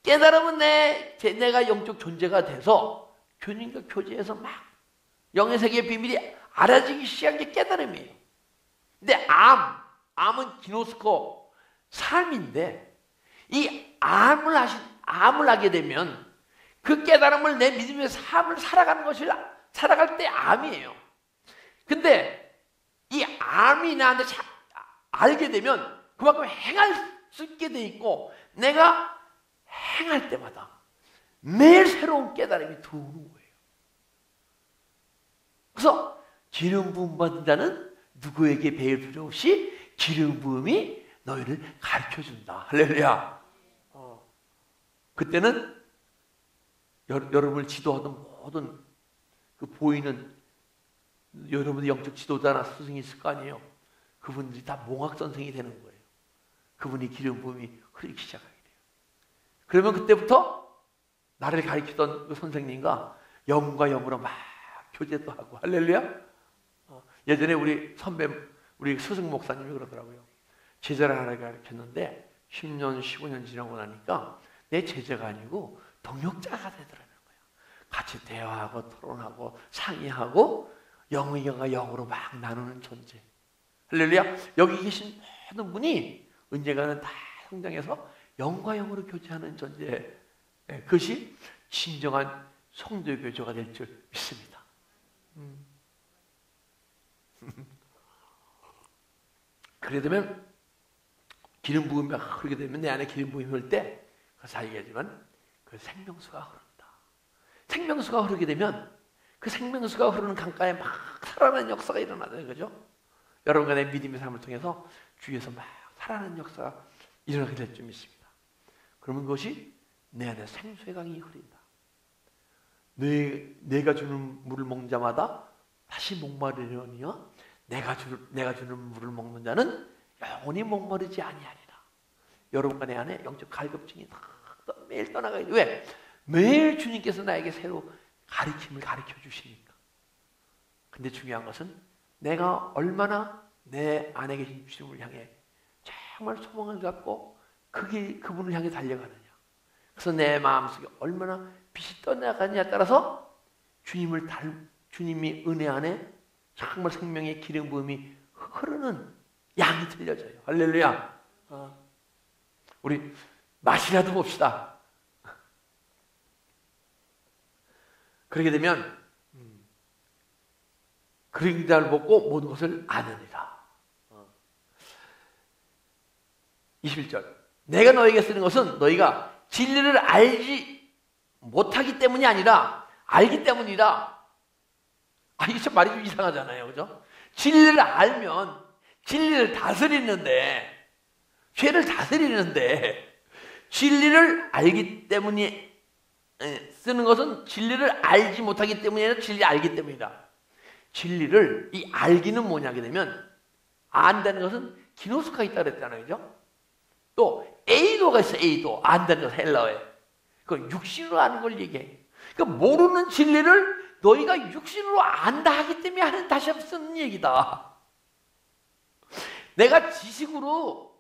깨달음은 내가 영적 존재가 돼서 주님과 교제해서 막 영의 세계의 비밀이 알아지기 시작한 게 깨달음이에요. 근데 암은 기노스코, 삶인데 이 암을 하게 되면 그 깨달음을 내 믿음의 삶을 살아갈 때 암이에요. 근데 이 암이 나한테 알게 되면 그만큼 행할 수 있게 돼 있고 내가 행할 때마다 매일 새로운 깨달음이 들어오는 거예요. 그래서 기름 부음 받은 자는 누구에게 배울 필요 없이 기름 부음이 너희를 가르쳐준다. 할렐루야. 그때는 여러분을 지도하던 모든 그 보이는 여러분의 영적 지도자나 스승이 있을 거 아니에요. 그분들이 다 몽학 선생이 되는 거예요. 그분이 기름 부음이 흐르기 시작하게 돼요. 그러면 그때부터 나를 가르치던 그 선생님과 영과 영으로 막 교제도 하고 할렐루야. 예전에 우리 선배, 우리 스승 목사님이 그러더라고요. 제자를 하나 가르쳤는데 10년, 15년 지나고 나니까 내 제자가 아니고 동역자가 되더라는 거예요. 같이 대화하고 토론하고 상의하고 영과 영으로 막 나누는 존재. 할렐루야. 여기 계신 모든 분이 언젠가는 다 성장해서 영과 영으로 교제하는 존재. 그것이 진정한 성도의 교제가 될 줄 믿습니다. 그래 되면 기름 부음이 흐르게 되면 내 안에 기름 부음이 흐를 때 그 사이에지만 그 생명수가 흐른다. 생명수가 흐르게 되면 그 생명수가 흐르는 강가에 막 살아나는 역사가 일어나잖아요. 그죠? 여러분과 내 믿음의 삶을 통해서 주위에서 막 살아나는 역사가 일어나게 될 줄 믿습니다. 그러면 그것이 내 안에 생수의 강이 흐른다. 내가 주는 물을 먹는 자마다 다시 목마르려니와 내가 주는 물을 먹는 자는 영원히 목마르지 아니하리라. 여러분과 내 안에 영적 갈급증이 매일 떠나가야 돼. 왜? 매일 주님께서 나에게 새로 가르침을 가르쳐 주시니까. 근데 중요한 것은 내가 얼마나 내 안에 계신 주님을 향해 정말 소망을 갖고 그분을 향해 달려가느냐. 그래서 내 마음속에 얼마나 빛이 떠나가느냐에 따라서 주님이 은혜 안에 정말 생명의 기름 부음이 흐르는 양이 틀려져요. 할렐루야. 우리 맛이라도 봅시다. 그렇게 되면 그런 자를 보고 모든 것을 아느니라. 21절. 내가 너에게 쓰는 것은 너희가 진리를 알지 못하기 때문이 아니라 알기 때문이라. 이게 참 말이 좀 이상하잖아요. 그죠? 진리를 알면 진리를 다스리는데 죄를 다스리는데 진리를 알기 때문에 쓰는 것은 진리를 알지 못하기 때문이 아니라 진리를 알기 때문이다. 진리를 이 알기는 뭐냐게 되면 안다는 것은 기노스가 있다 그랬잖아요. 그죠? 또 에이도가 있어. 에이도. 안다는 것은 헬라어에. 그건 육신으로 아는 걸 얘기해. 그러니까 모르는 진리를 너희가 육신으로 안다 하기 때문에 하는 다시 한번 쓰는 얘기다. 내가 지식으로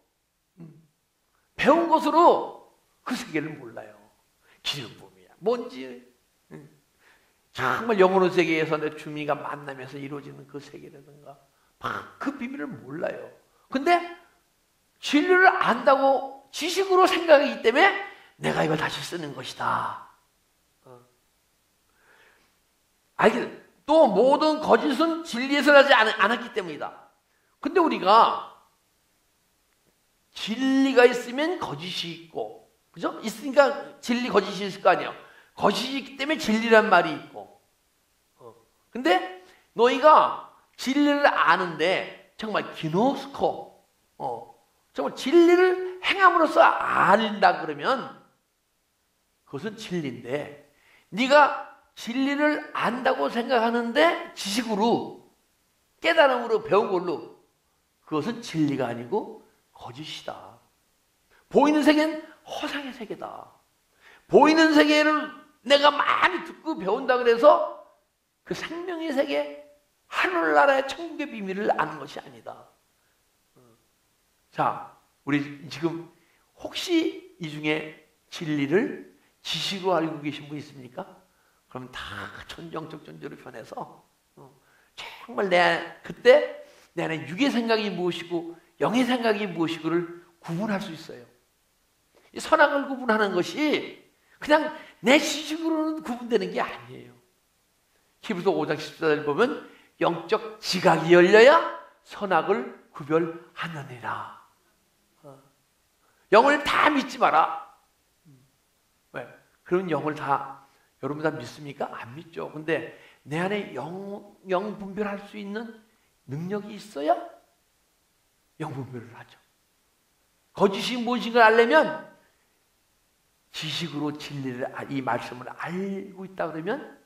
배운 것으로 그 세계를 몰라요. 기름 부음이야. 뭔지 정말 영혼의 세계에서 내 주님과 만나면서 이루어지는 그 세계라든가 그 비밀을 몰라요. 근데 진리를 안다고 지식으로 생각하기 때문에 내가 이걸 다시 쓰는 것이다. 또 모든 거짓은 진리에서 나지 않았기 때문이다. 근데 우리가 진리가 있으면 거짓이 있고, 그죠? 있으니까 진리, 거짓이 있을 거 아니에요. 거짓이 있기 때문에 진리란 말이 있고, 근데 너희가 진리를 아는데 정말 기노스코, 정말 진리를 행함으로써 안다 그러면 그것은 진리인데, 네가 진리를 안다고 생각하는데 지식으로, 깨달음으로 배운 걸로, 그것은 진리가 아니고 거짓이다. 보이는 세계는 허상의 세계다. 보이는 세계를 내가 많이 듣고 배운다 그래서 그 생명의 세계, 하늘나라의 천국의 비밀을 아는 것이 아니다. 자, 우리 지금 혹시 이 중에 진리를 지식으로 알고 계신 분 있습니까? 그럼 다 천정적 존재로 변해서 정말 그때 내 안에 육의 생각이 무엇이고 영의 생각이 무엇이고를 구분할 수 있어요. 이 선악을 구분하는 것이 그냥 내 지식으로는 구분되는 게 아니에요. 히브리서 5장 14절 보면 영적 지각이 열려야 선악을 구별하느니라. 영을 다 믿지 마라. 왜? 그런 영을 다 여러분 다 믿습니까? 안 믿죠. 근데 내 안에 영 분별할 수 있는 능력이 있어야 영 분별을 하죠. 거짓이 무엇인가 알려면 지식으로 진리를, 이 말씀을 알고 있다 그러면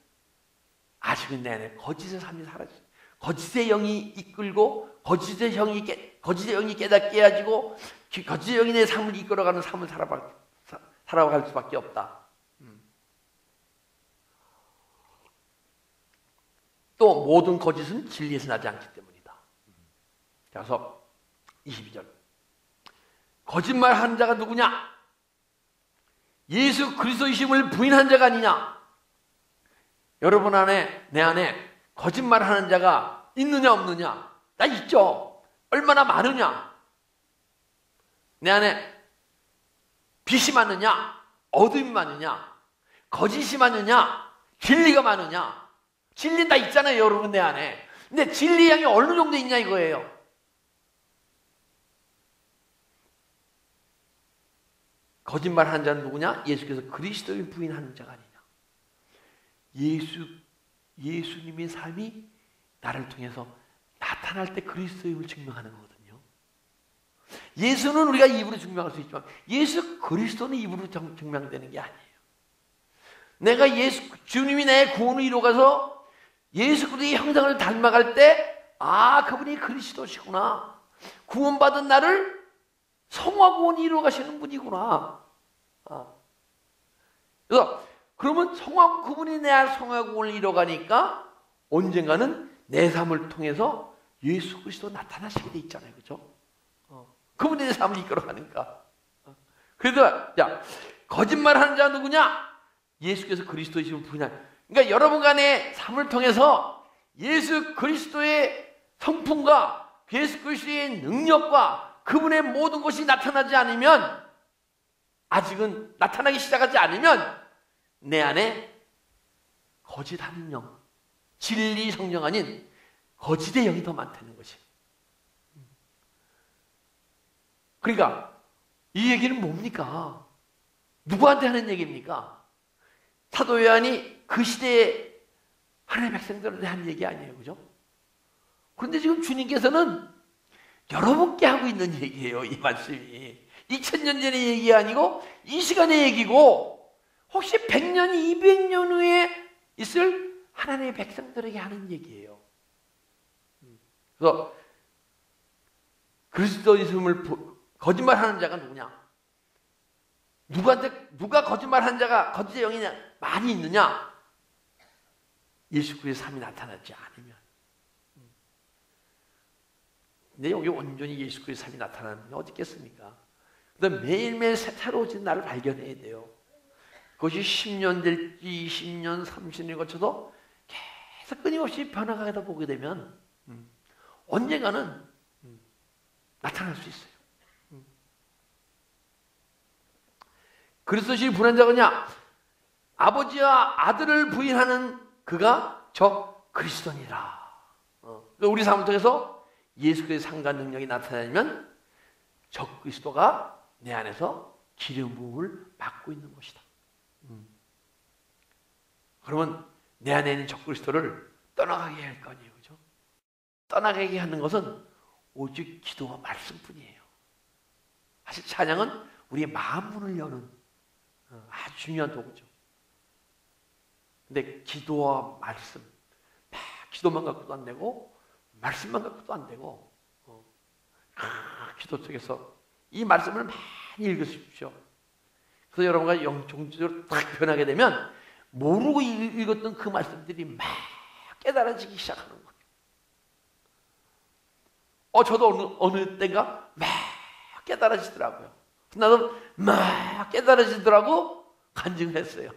아직은 내 안에 거짓의 삶이 사라져요. 거짓의 영이 이끌고 거짓의 영이 깨닫게 해가지고 거짓의 영이 내 삶을 이끌어가는 삶을 살아갈 수밖에 없다. 또 모든 거짓은 진리에서 나지 않기 때문이다. 그래서 22절, 거짓말하는 자가 누구냐? 예수 그리스도이심을 부인한 자가 아니냐? 여러분 안에, 내 안에 거짓말하는 자가 있느냐 없느냐? 나 있죠. 얼마나 많으냐? 내 안에 빛이 많으냐? 어둠이 많으냐? 거짓이 많으냐? 진리가 많으냐? 진리는 다 있잖아요, 여러분 내 안에. 근데 진리 양이 어느 정도 있냐 이거예요. 거짓말하는 자는 누구냐? 예수께서 그리스도를 부인하는 자가 아니냐. 예수님의 삶이 나를 통해서 나타날 때 그리스도임을 증명하는 거거든요. 예수는 우리가 입으로 증명할 수 있지만 예수 그리스도는 입으로 증명되는 게 아니에요. 내가 주님이 내 구원을 이루어가서 예수 그리스도의 형상을 닮아갈 때, 아, 그분이 그리스도시구나. 구원받은 나를 성화구원이 이루어가시는 분이구나. 그래서 그러면 그분이 내 성화구원을 이루어가니까 언젠가는 내 삶을 통해서 예수 그리스도 나타나시게 돼 있잖아요. 그죠? 그분이 내 삶을 이끌어가니까. 그래서, 자, 거짓말하는 자는 누구냐? 예수께서 그리스도이심을 부인한. 그러니까 여러분 간의 삶을 통해서 예수 그리스도의 성품과 예수 그리스도의 능력과 그분의 모든 것이 나타나지 않으면, 아직은 나타나기 시작하지 않으면 내 안에 거짓하는 영, 진리 성령 아닌 거짓의 영이 더 많다는 것이. 그러니까 이 얘기는 뭡니까? 누구한테 하는 얘기입니까? 사도 요한이 그 시대에 하나님의 백성들한테 하는 얘기 아니에요. 그죠? 그런데 지금 주님께서는 여러분께 하고 있는 얘기예요. 이 말씀이 2000년 전의 얘기 아니고 이 시간의 얘기고, 혹시 100년, 200년 후에 있을 하나님의 백성들에게 하는 얘기예요. 그래서 그리스도이심을 거짓말하는 자가 누구냐? 누가 거짓말하는 자가 거짓의 영이 많이 있느냐? 예수 그리스도의 삶이 나타나지 않으면. 근데 여기 온전히 예수 그리스도의 삶이 나타나는 게 어디 있겠습니까? 그래서 매일매일 새로워진 나를 발견해야 돼요. 그것이 10년 될지 20년, 30년을 거쳐서 계속 끊임없이 변화가다 보게 되면 언젠가는 나타날 수 있어요. 그리스도시 부인한 자가냐? 아버지와 아들을 부인하는 그가 저 그리스도니라. 그러니까 우리 삶을 통해서 예수 그리스도의 상과 능력이 나타나면 저 그리스도가 내 안에서 기름 부음을 받고 있는 것이다. 그러면 내 안에 있는 저 그리스도를 떠나가게 할 거 아니에요. 그죠? 떠나가게 하는 것은 오직 기도와 말씀뿐이에요. 사실 찬양은 우리의 마음 문을 여는 아주 중요한 도구죠. 근데 기도와 말씀, 기도만 갖고도 안 되고 말씀만 갖고도 안 되고 기도 속에서 이 말씀을 많이 읽으십시오. 그래서 여러분과 영적으로 딱 변하게 되면 모르고 읽었던 그 말씀들이 막 깨달아지기 시작하는 거예요. 저도 어느 때인가 막 깨달아지더라고요. 나도 막 깨달아지더라고 간증을 했어요.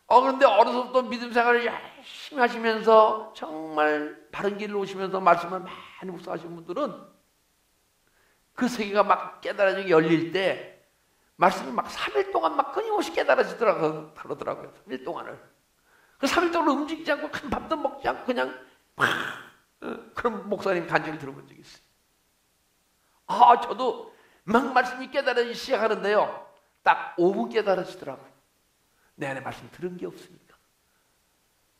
그런데 어려서부터 믿음 생활을 열심히 하시면서 정말 바른 길로 오시면서 말씀을 많이 묵상하신 분들은 그 세계가 막 깨달아지게 열릴 때 말씀이 막 3일 동안 막 끊임없이 깨달아지더라고요. 3일 동안을. 그 3일 동안 움직이지 않고 큰 밥도 먹지 않고 그냥 그런 목사님 간증을 들어본 적이 있어요. 저도 막 말씀이 깨달아지기 시작하는데요. 딱 5분 깨달아지더라고요. 내 안에 말씀 들은 게 없으니까.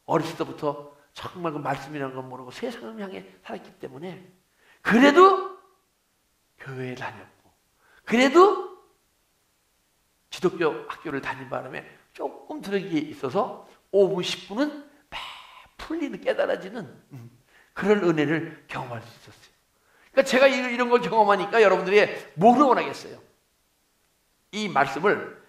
어렸을 때부터 정말 그 말씀이라는 걸 모르고 세상을 향해 살았기 때문에 그래도 교회에 다녔고 그래도 기독교 학교를 다닌 바람에 조금 들은 게 있어서 5분, 10분은 막 풀리는 깨달아지는 그런 은혜를 경험할 수 있었어요. 그러니까 제가 이런 걸 경험하니까 여러분들이 뭐를 원하겠어요? 이 말씀을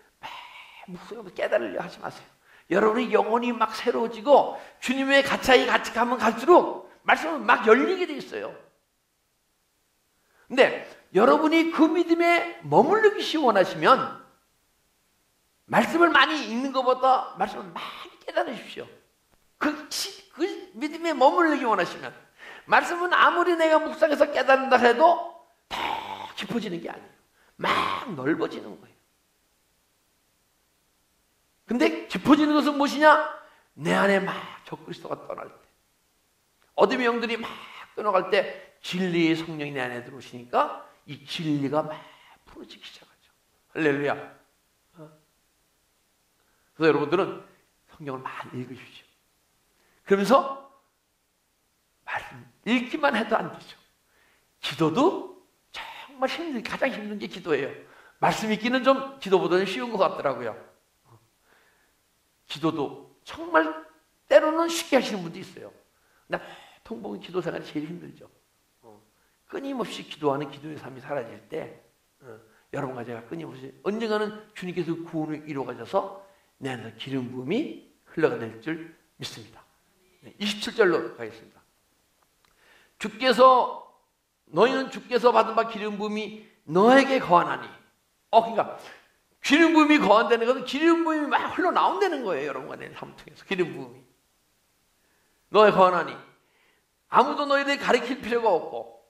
묵상하면서 깨달으려 하지 마세요. 여러분의 영혼이 막 새로워지고 주님의 같이 가면 갈수록 말씀은 막 열리게 돼 있어요. 근데 여러분이 그 믿음에 머무르기 원하시면 말씀을 많이 읽는 것보다 말씀을 많이 깨달으십시오. 그 믿음에 머무르기 원하시면 말씀은 아무리 내가 묵상해서 깨달는다 해도 더 깊어지는 게 아니에요. 막 넓어지는 거예요. 근데 깊어지는 것은 무엇이냐? 내 안에 막 적그리스도가 떠날 때, 어둠의 영들이 막 떠나갈 때 진리의 성령이 내 안에 들어오시니까 이 진리가 막 풀어지기 시작하죠. 할렐루야. 그래서 여러분들은 성경을 많이 읽으십시오. 그러면서 말씀 읽기만 해도 안 되죠. 기도도 정말 가장 힘든 게 기도예요. 말씀 읽기는 좀 기도보다는 쉬운 것 같더라고요. 기도도 정말 때로는 쉽게 하시는 분도 있어요. 근데 보통 보면 기도 생활이 제일 힘들죠. 끊임없이 기도하는 기도의 삶이 사라질 때 여러분과 제가 끊임없이 언젠가는 주님께서 구원을 이루어가셔서 내 안에서 기름 부음이 흘러가낼 줄 믿습니다. 27절로 가겠습니다. 너희는 주께서 받은 바 기름 부음이 너에게 거하나니. 그러니까 기름 부음이 거한다는 것은 기름 부음이 막 흘러나온다는 거예요. 여러분과 내 삶을 통해서 기름 부음이 너에 거하나니 아무도 너희를 가르칠 필요가 없고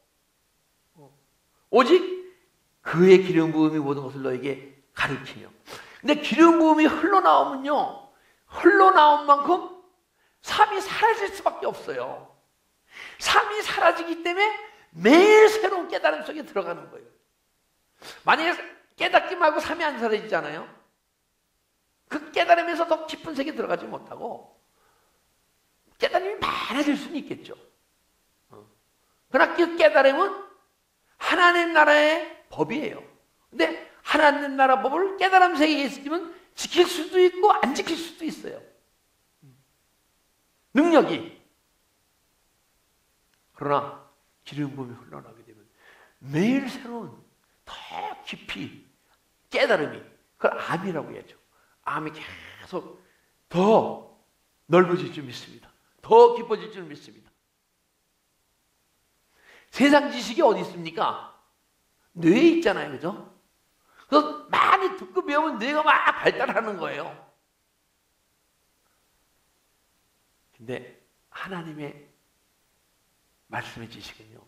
오직 그의 기름 부음이 모든 것을 너에게 가르치며. 근데 기름 부음이 흘러나오면요, 흘러나온 만큼 삶이 사라질 수밖에 없어요. 삶이 사라지기 때문에 매일 새로운 깨달음 속에 들어가는 거예요. 만약에 깨닫기 말고 삶이 안 사라지잖아요. 그 깨달음에서 더 깊은 세계에 들어가지 못하고 깨달음이 많아질 수는 있겠죠. 그러나 그 깨달음은 하나님 나라의 법이에요. 근데 하나님 나라 법을 깨달음 세계에 있으면 지킬 수도 있고 안 지킬 수도 있어요. 능력이. 그러나 기름 부음이 흘러나게 되면 매일 새로운 더 깊이 깨달음이, 그걸 암이라고 해야죠. 암이 계속 더 넓어질 줄 믿습니다. 더 깊어질 줄 믿습니다. 세상 지식이 어디 있습니까? 뇌에 있잖아요. 그죠? 그래서 많이 듣고 배우면 뇌가 막 발달하는 거예요. 근데 하나님의 말씀의 지식은요,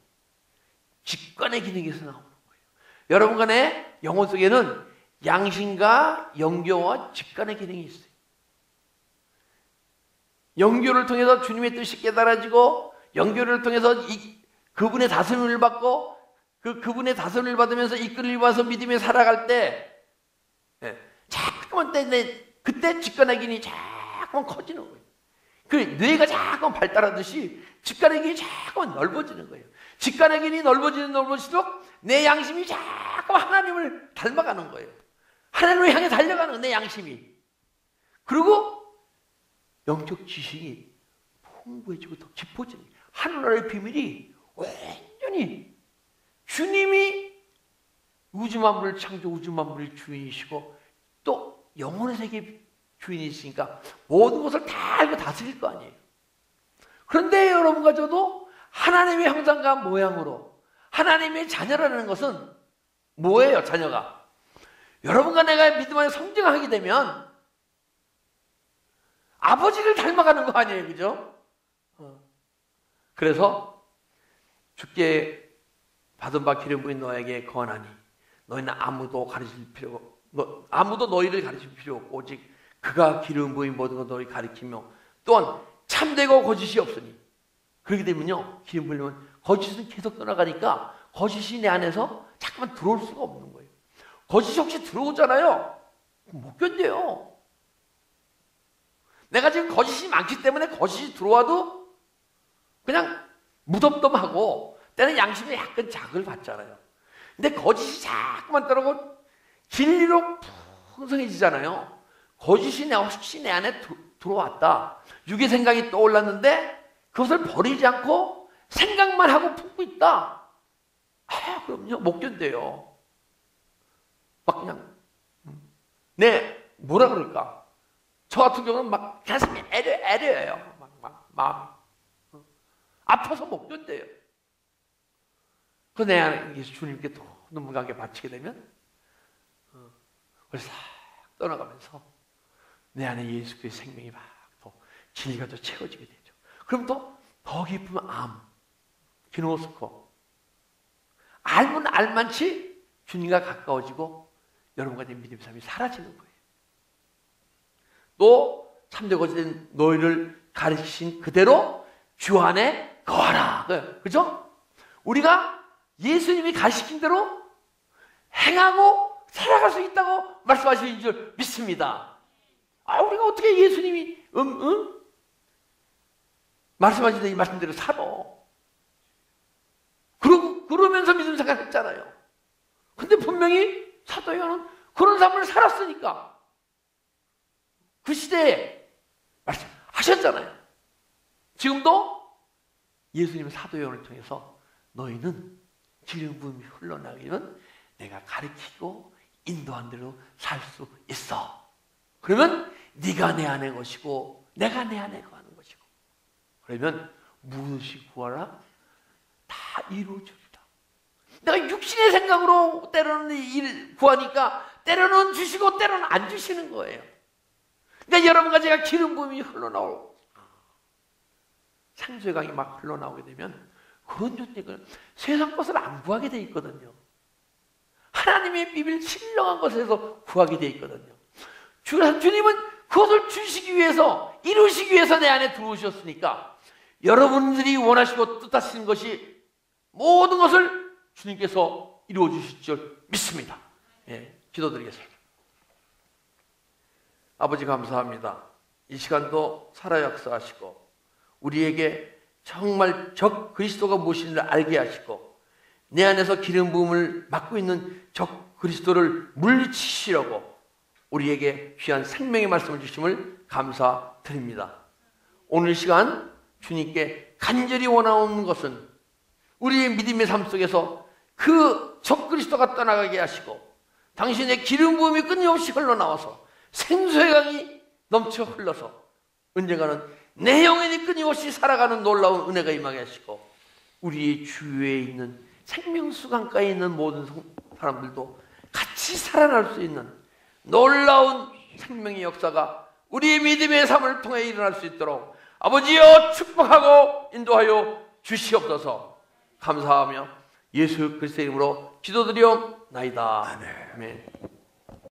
직관의 기능에서 나오는 거예요. 여러분 간의 영혼 속에는 양심과 영교와 직관의 기능이 있어요. 영교를 통해서 주님의 뜻이 깨달아지고, 영교를 통해서 그분의 다스림을 받고, 그분의 다스림을 받으면서 이끌림을 받아서 믿음에 살아갈 때, 자꾸만 그때 직관의 기능이 자꾸만 커지는 거예요. 그 뇌가 자꾸 발달하듯이 직간의 길이 자꾸 넓어지는 거예요. 직간의 길이 넓어질수록 내 양심이 자꾸 하나님을 닮아가는 거예요. 하나님을 향해 달려가는 거예요, 내 양심이. 그리고 영적 지식이 풍부해지고 더 깊어지는 거예요. 하늘나라의 비밀이 완전히 주님이 우주 만물을 창조, 우주 만물의 주인이시고 또 영혼의 세계 주인이시니까 모든 것을 다 알고 다스릴 거 아니에요. 그런데 여러분과 저도 하나님의 형상과 모양으로 하나님의 자녀라는 것은 뭐예요, 자녀가? 여러분과 내가 믿음 안에 성장하게 되면 아버지를 닮아가는 거 아니에요, 그죠? 그래서 주께 받은 바 기름 부인 너에게 거하나니 너희는 아무도 너희를 가르칠 필요 없고 오직 그가 기름 부인 모든 것 너희 가르치며 또한 참되고 거짓이 없으니 그렇게 되면요 기름 부이면 거짓은 계속 떠나가니까 거짓이 내 안에서 자꾸만 들어올 수가 없는 거예요. 거짓이 혹시 들어오잖아요. 못 견뎌요. 내가 지금 거짓이 많기 때문에 거짓이 들어와도 그냥 무덤덤하고 때는 양심에 약간 자극을 받잖아요. 근데 거짓이 자꾸만 따라오고 진리로 풍성해지잖아요. 거짓이 혹시 내 안에 들어왔다. 육의 생각이 떠올랐는데 그것을 버리지 않고 생각만 하고 품고 있다. 그럼요. 못 견뎌요. 막 그냥 뭐라 그럴까. 저 같은 경우는 막 가슴이 애려해요. 마음이. 아파서 못 견뎌요. 내 안에 주님께 또 눈물 감게 바치게 되면 그래서 싹 떠나가면서 내 안에 예수 그리스도의 생명이 막 또 진리가 더 채워지게 되죠. 그럼 또 더 깊으면 기노스코 알면 알만치 주님과 가까워지고 여러분과 내 믿음의 삶이 사라지는 거예요. 또 참되고 거짓된 너희를 가르치신 그대로 주 안에 거하라. 그죠? 우리가 예수님이 가르치신 대로 행하고 살아갈 수 있다고 말씀하시는 줄 믿습니다. 우리가 어떻게 예수님이 말씀하신 이 말씀대로 살아. 그러면서 믿음 생활했잖아요. 근데 분명히 사도 요한은 그런 삶을 살았으니까 그 시대에 말씀하셨잖아요. 지금도 예수님의 사도 요한을 통해서 너희는 기름 부음이 흘러나오면 내가 가르치고 인도한 대로 살 수 있어. 그러면 네가 내 안에 것이고 내가 내 안에 거하는 것이고 그러면 무엇이 구하라? 다 이루어주리라. 내가 육신의 생각으로 때로는 일 구하니까 때로는 주시고 때로는 안 주시는 거예요. 그러니까 여러분과 제가 기름 부음이 흘러나오고 생수의 강이 막 흘러나오게 되면 그런 존재는 세상 것을 안 구하게 돼 있거든요. 하나님의 비밀 신령한 것에서 구하게 돼 있거든요. 주님은 그것을 주시기 위해서 이루시기 위해서 내 안에 들어오셨으니까 여러분들이 원하시고 뜻하시는 것이 모든 것을 주님께서 이루어 주실 줄 믿습니다. 기도드리겠습니다. 아버지 감사합니다. 이 시간도 살아 역사하시고 우리에게 정말 적 그리스도가 무엇인지를 알게 하시고 내 안에서 기름 부음을 맡고 있는 적 그리스도를 물리치시려고 우리에게 귀한 생명의 말씀을 주심을 감사드립니다. 오늘 시간 주님께 간절히 원하는 것은 우리의 믿음의 삶 속에서 그 적 그리스도가 떠나가게 하시고 당신의 기름 부음이 끊임없이 흘러나와서 생수의 강이 넘쳐 흘러서 언젠가는 내 영혼이 끊임없이 살아가는 놀라운 은혜가 임하게 하시고 우리의 주위에 있는 생명수 강가에 있는 모든 사람들도 같이 살아날 수 있는 놀라운 생명의 역사가 우리의 믿음의 삶을 통해 일어날 수 있도록 아버지여 축복하고 인도하여 주시옵소서. 감사하며 예수 그리스도의 이름으로 기도드리옵나이다. 아멘.